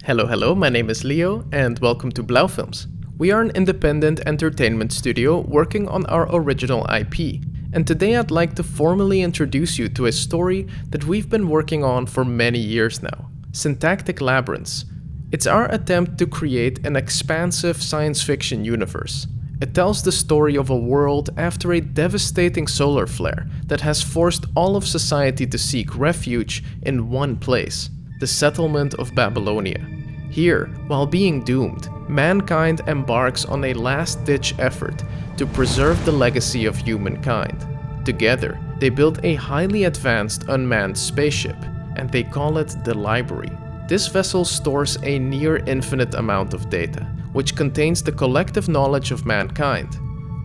Hello, my name is Leo and welcome to Blauw Films. We are an independent entertainment studio working on our original IP, and today I'd like to formally introduce you to a story that we've been working on for many years now, Syntactic Labyrinths. It's our attempt to create an expansive science fiction universe. It tells the story of a world after a devastating solar flare that has forced all of society to seek refuge in one place, the settlement of Babylonia. Here, while being doomed, mankind embarks on a last-ditch effort to preserve the legacy of humankind. Together, they build a highly advanced unmanned spaceship, and they call it the Library. This vessel stores a near-infinite amount of data, which contains the collective knowledge of mankind.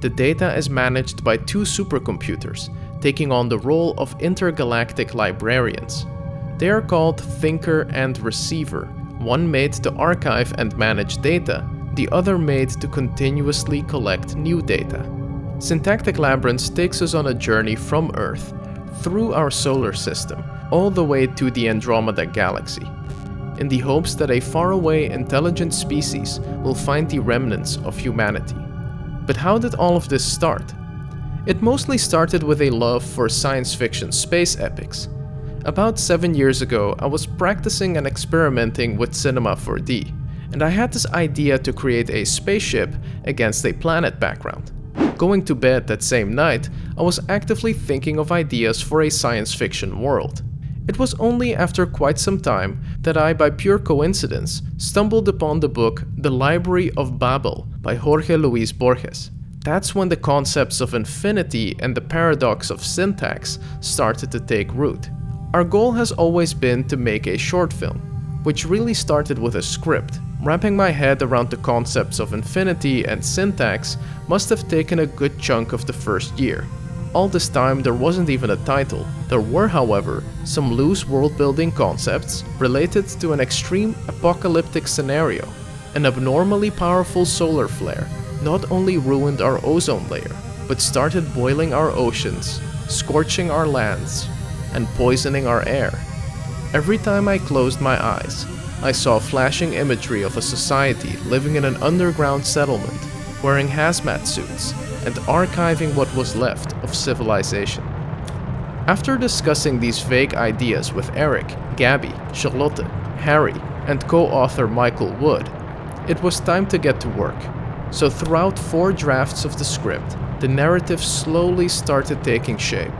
The data is managed by two supercomputers, taking on the role of intergalactic librarians. They are called Thinker and Receiver, one made to archive and manage data, the other made to continuously collect new data. Syntactic Labyrinths takes us on a journey from Earth, through our solar system, all the way to the Andromeda Galaxy, in the hopes that a faraway intelligent species will find the remnants of humanity. But how did all of this start? It mostly started with a love for science fiction space epics. About 7 years ago, I was practicing and experimenting with Cinema 4D, and I had this idea to create a spaceship against a planet background. Going to bed that same night, I was actively thinking of ideas for a science fiction world. It was only after quite some time that I, by pure coincidence, stumbled upon the book The Library of Babel by Jorge Luis Borges. That's when the concepts of infinity and the paradox of syntax started to take root. Our goal has always been to make a short film, which really started with a script. Wrapping my head around the concepts of infinity and syntax must have taken a good chunk of the first year. All this time there wasn't even a title. There were, however, some loose world-building concepts related to an extreme apocalyptic scenario. An abnormally powerful solar flare not only ruined our ozone layer, but started boiling our oceans, scorching our lands, and poisoning our air. Every time I closed my eyes, I saw flashing imagery of a society living in an underground settlement, wearing hazmat suits, and archiving what was left of civilization. After discussing these vague ideas with Eric, Gabby, Charlotte, Harry, and co-author Michael Wood, it was time to get to work. So throughout 4 drafts of the script, the narrative slowly started taking shape.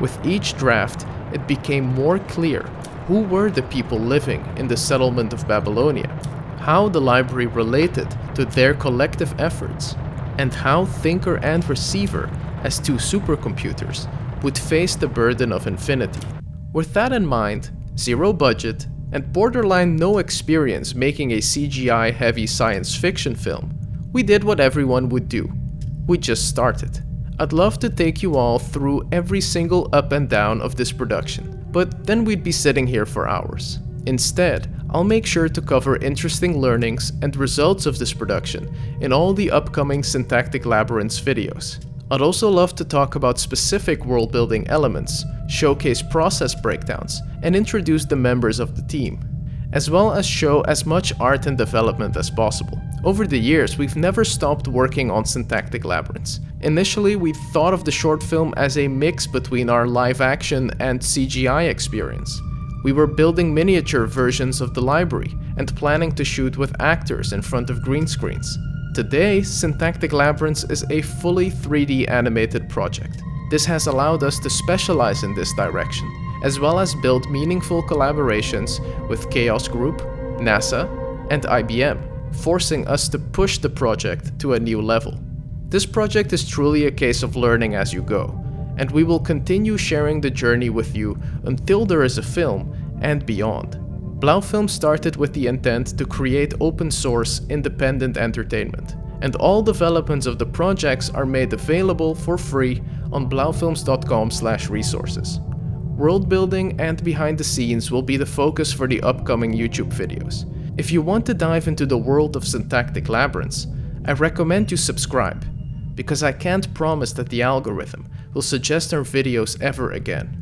With each draft, it became more clear who were the people living in the settlement of Babylonia, how the library related to their collective efforts, and how Thinker and Receiver, as 2 supercomputers, would face the burden of infinity. With that in mind, zero budget, and borderline no experience making a CGI-heavy science fiction film, we did what everyone would do. We just started. I'd love to take you all through every single up and down of this production, but then we'd be sitting here for hours. Instead, I'll make sure to cover interesting learnings and results of this production in all the upcoming Syntactic Labyrinths videos. I'd also love to talk about specific world-building elements, showcase process breakdowns, and introduce the members of the team, as well as show as much art and development as possible. Over the years, we've never stopped working on Syntactic Labyrinths. Initially, we thought of the short film as a mix between our live-action and CGI experience. We were building miniature versions of the library and planning to shoot with actors in front of green screens. Today, Syntactic Labyrinths is a fully 3D animated project. This has allowed us to specialize in this direction, as well as build meaningful collaborations with Chaos Group, NASA, and IBM, forcing us to push the project to a new level. This project is truly a case of learning as you go, and we will continue sharing the journey with you until there is a film and beyond. Blauw Film started with the intent to create open source, independent entertainment, and all developments of the projects are made available for free on blauwfilms.com/resources. World building and behind the scenes will be the focus for the upcoming YouTube videos. If you want to dive into the world of Syntactic Labyrinths, I recommend you subscribe, because I can't promise that the algorithm will suggest our videos ever again.